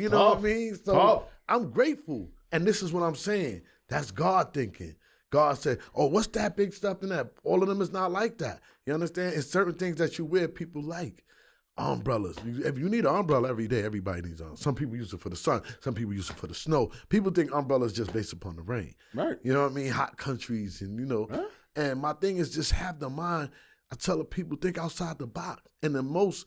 You know what I mean? So I'm grateful. And this is what I'm saying. That's God thinking. God said, oh, what's that big stuff in that? All of them is not like that. You understand? It's certain things that you wear people like. Umbrellas. If you need an umbrella every day, everybody needs one. Some people use it for the sun. Some people use it for the snow. People think umbrellas just based upon the rain. Right. You know what I mean? Hot countries and, And my thing is just have the mind. I tell the people, think outside the box. And the most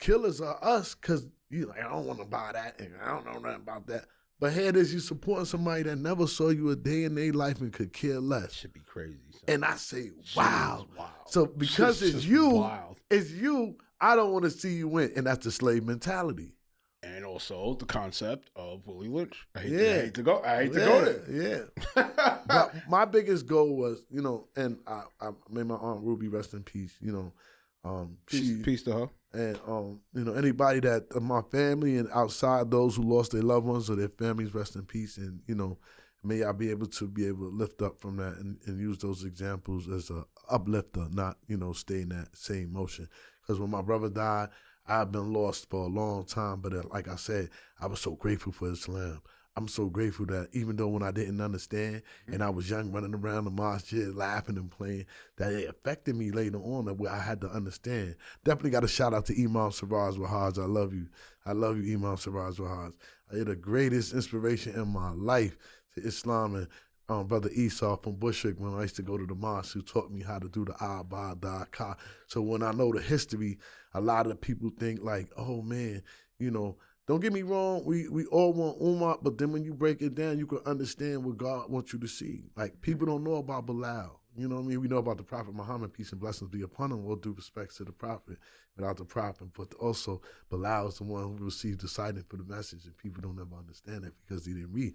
killers are us because you like, I don't want to buy that and I don't know nothing about that. But here it is, you supporting somebody that never saw you a day in their life and could care less. That should be crazy. Son. And I say, wow. So because it's you, I don't want to see you win. And that's the slave mentality. And also the concept of Willie Lynch. I hate to go there. Yeah. But my biggest goal was, and I made my Aunt Ruby rest in peace, peace to her. And anybody that my family and outside those who lost their loved ones or their families rest in peace. And may I be able to lift up from that and use those examples as a uplifter, not stay in that same motion. Because when my brother died, I've been lost for a long time. But like I said, I was so grateful for Islam. I'm so grateful that even though when I didn't understand and I was young running around the masjid laughing and playing, that it affected me later on where I had to understand. Definitely got a shout out to Imam Siraj Wahaj. I love you. I love you, Imam Siraj Wahaj. You're the greatest inspiration in my life to Islam and Brother Esau from Bushwick when I used to go to the mosque who taught me how to do the Abba, Da, Ka. So when I know the history, a lot of people think like, oh man, don't get me wrong, we all want Ummah, but then when you break it down, you can understand what God wants you to see. Like, people don't know about Bilal. You know what I mean? We know about the Prophet Muhammad, peace and blessings be upon him. All due respects to the Prophet, without the Prophet. But also, Bilal is the one who received the sighting for the message, and people don't ever understand that because they didn't read.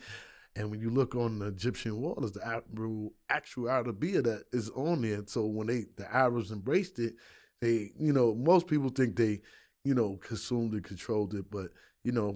And when you look on the Egyptian wall, there's the actual Arabic that is on there. So when the Arabs embraced it, they, most people think they, consumed and controlled it, but,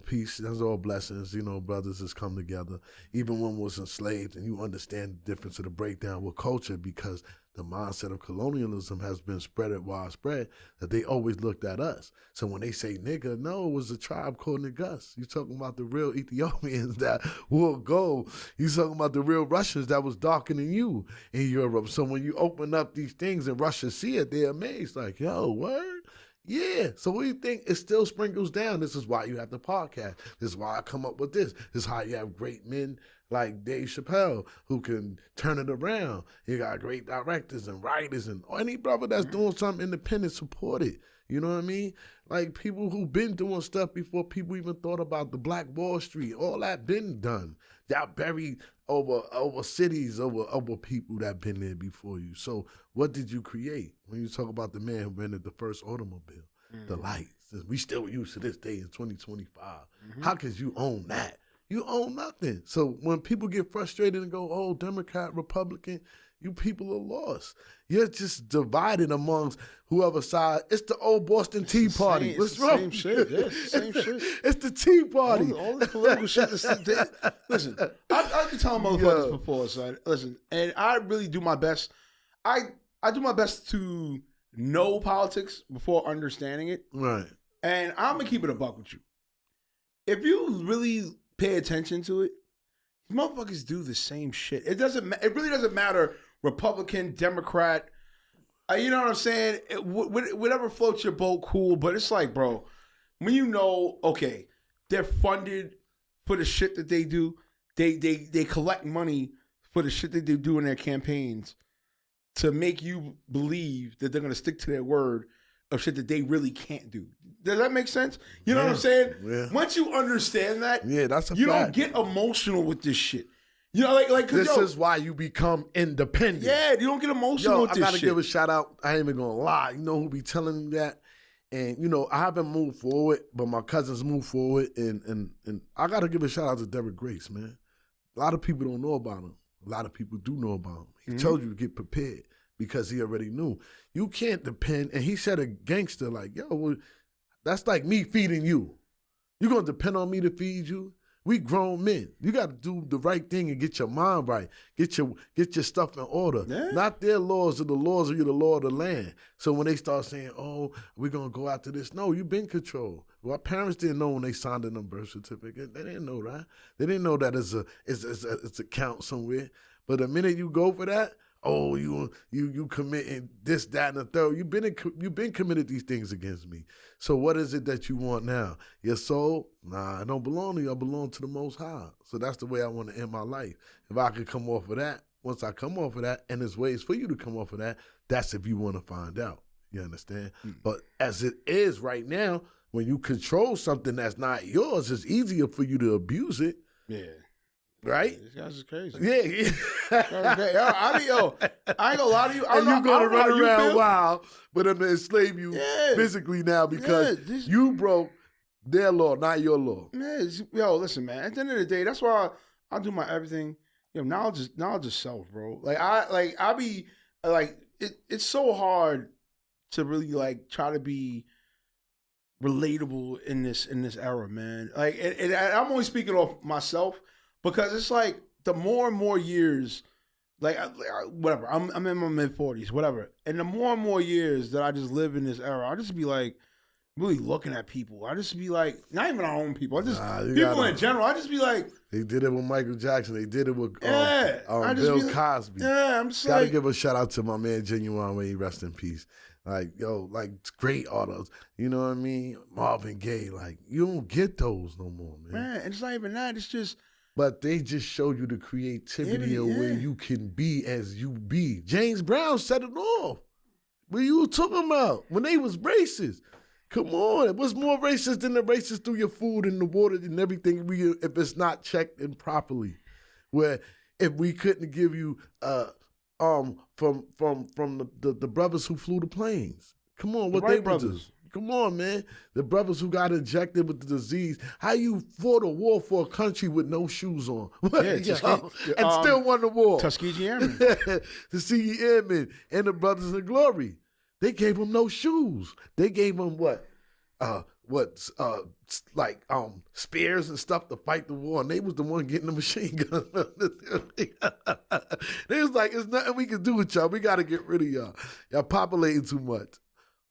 peace, that's all blessings, brothers has come together. Even when we was enslaved, and you understand the difference of the breakdown with culture because the mindset of colonialism has been widespread, that they always looked at us. So when they say nigga, no, it was a tribe called Negus. You talking about the real Ethiopians that wore gold. You talking about the real Russians that was darker than you in Europe. So when you open up these things and Russia see it, they're amazed, like, yo, word? Yeah. So what do you think? It still sprinkles down. This is why you have the podcast. This is why I come up with this. This is how you have great men like Dave Chappelle who can turn it around. You got great directors and writers and any brother that's doing something independent, support it. You know what I mean? Like people who've been doing stuff before people even thought about the Black Wall Street. All that been done. Y'all buried over cities, over people that been there before you. So what did you create when you talk about the man who invented the first automobile? The lights. We still use to this day in 2025. How could you own that? You own nothing. So when people get frustrated and go, oh, Democrat, Republican, you people are lost. You're just divided amongst whoever side. It's the old Boston Tea Party. What's wrong? Same shit. Yeah, same shit. It's the Tea Party. All this political shit. Listen, I've been telling motherfuckers before, son. Listen, and I really do my best. I do my best to know politics before understanding it. Right. And I'm going to keep it a buck with you. If you really pay attention to it, motherfuckers do the same shit. It really doesn't matter, Republican, Democrat. You know what I'm saying? Whatever floats your boat, cool. But it's like, bro, when you know, okay, they're funded for the shit that they do. They collect money for the shit that they do in their campaigns to make you believe that they're going to stick to their word of shit that they really can't do. Does that make sense? You know what I'm saying? Yeah. Once you understand that, that's a you fact. don't get emotional with this shit. You know, like this is why you become independent. Yeah, you don't get emotional with this shit. I gotta give a shout out. I ain't even gonna lie. You know who be telling me that? And I haven't moved forward, but my cousins moved forward, and I gotta give a shout out to Derek Grace, man. A lot of people don't know about him. A lot of people do know about him. He told you to get prepared because he already knew. You can't depend, and he said a gangster like, yo, well, that's like me feeding you. You gonna depend on me to feed you? We grown men. You got to do the right thing and get your mind right. Get your stuff in order. Yeah. Not their laws, or the laws of you, the law of the land. So when they start saying, "Oh, we're gonna go after this," no, you've been controlled. Well, our parents didn't know when they signed in a birth certificate. They didn't know that. They didn't know that it's a count somewhere. But the minute you go for that, oh, you committing this, that, and the third. You've been committed these things against me. So what is it that you want now? Your soul? Nah, I don't belong to you. I belong to the Most High. So that's the way I want to end my life. If I could come off of that, once I come off of that, and there's ways for you to come off of that, that's if you want to find out. You understand? But as it is right now, when you control something that's not yours, it's easier for you to abuse it. Yeah. Right? These guys is crazy. Yeah. I ain't gonna lie to you. And you're going to run around wild, wild, but I'm going to enslave you physically now because you broke their law, not your law. Man, yo, listen, man. At the end of the day, that's why I do my everything. Yo, knowledge is self, bro. I be like, it's so hard to really like try to be relatable in this era, man. Like, and I'm only speaking off myself. Because it's like the more and more years, like whatever, I'm in my mid-40s, whatever. And the more and more years that I just live in this era, I just be like really looking at people. I just be like, not even our own people. I just people in general. I just be like, they did it with Michael Jackson. They did it with Bill Cosby. Yeah, I'm just gotta give a shout out to my man Genuine Wayne, rest in peace. Like, yo, like great artists. You know what I mean? Marvin Gaye. Like, you don't get those no more, man. Man, and it's not even that. It's just. But they just showed you the creativity of where you can be as you be. James Brown set it off. What you talking about? When they was racist. Come on. What's more racist than the racist through your food and the water and everything if it's not checked in properly? Where if we couldn't give you from the brothers who flew the planes. Come on, what they brothers? Come on, man. The brothers who got injected with the disease. How you fought a war for a country with no shoes on? And still won the war. Tuskegee Airmen. The Tuskegee Airmen and the Brothers in Glory. They gave them no shoes. They gave them spears and stuff to fight the war. And they was the one getting the machine guns. They was like, it's nothing we can do with y'all. We got to get rid of y'all. Y'all populating too much.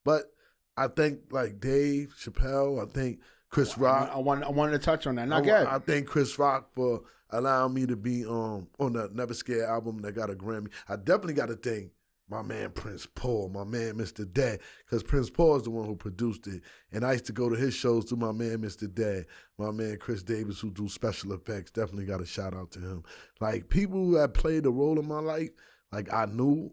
But I think like Dave Chappelle, I think Chris Rock. I wanted to touch on that. Not good. I thank Chris Rock for allowing me to be on the Never Scared album that got a Grammy. I definitely got to thank my man Prince Paul, my man Mr. Dad, because Prince Paul is the one who produced it. And I used to go to his shows through my man Mr. Dad, my man Chris Davis, who do special effects. Definitely got a shout out to him. Like people who have played a role in my life, like I know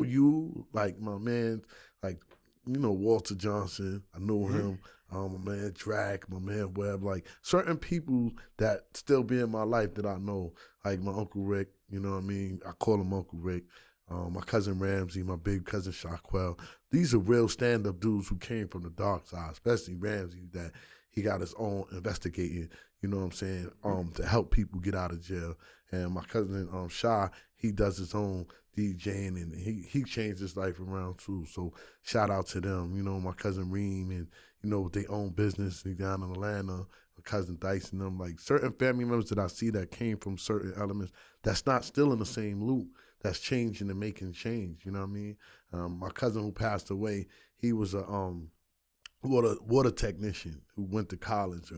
you, like my man, like, you know, Walter Johnson, I know him, my man Drac, my man Webb, like certain people that still be in my life that I know, like my Uncle Rick, you know what I mean? I call him Uncle Rick. My cousin Ramsey, my big cousin Shaquell. These are real stand-up dudes who came from the dark side, especially Ramsey, that he got his own investigating, you know what I'm saying, to help people get out of jail. And my cousin Sha, he does his own DJing, and he changed his life around too. So shout out to them. You know, my cousin Reem, and you know, they own business down in Atlanta. My cousin Dice and them, like certain family members that I see that came from certain elements that's not still in the same loop. That's changing and making change. You know what I mean? My cousin who passed away, he was a water technician who went to college,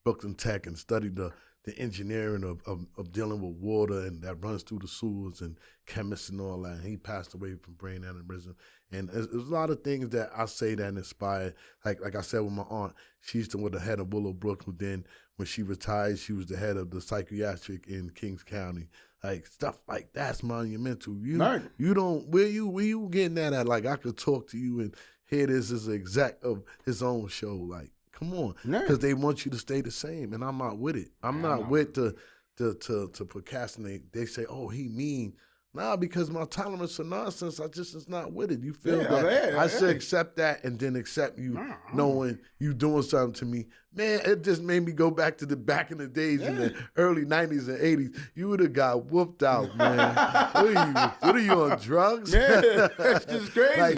Brooklyn Tech, and studied the engineering of dealing with water and that runs through the sewers and chemists and all that. And he passed away from brain aneurysm. And there's a lot of things that I say that inspired. Like I said with my aunt, she used to be the head of Willowbrook, who then when she retired, she was the head of the psychiatric in Kings County. Like stuff like that's monumental. You don't where you getting that at? Like I could talk to you and hear this as an exec of his own show. Like come on, because they want you to stay the same, and I'm not with it. I'm not with to procrastinate. They say, oh, he mean. Nah, because my tolerance for nonsense, I just is not with it. You feel that? I should accept that and then accept you knowing you doing something to me. Man, it just made me go back in the days in the early 90s and 80s. You would have got whooped out, man. What are you on drugs? Yeah, it's just crazy. Like,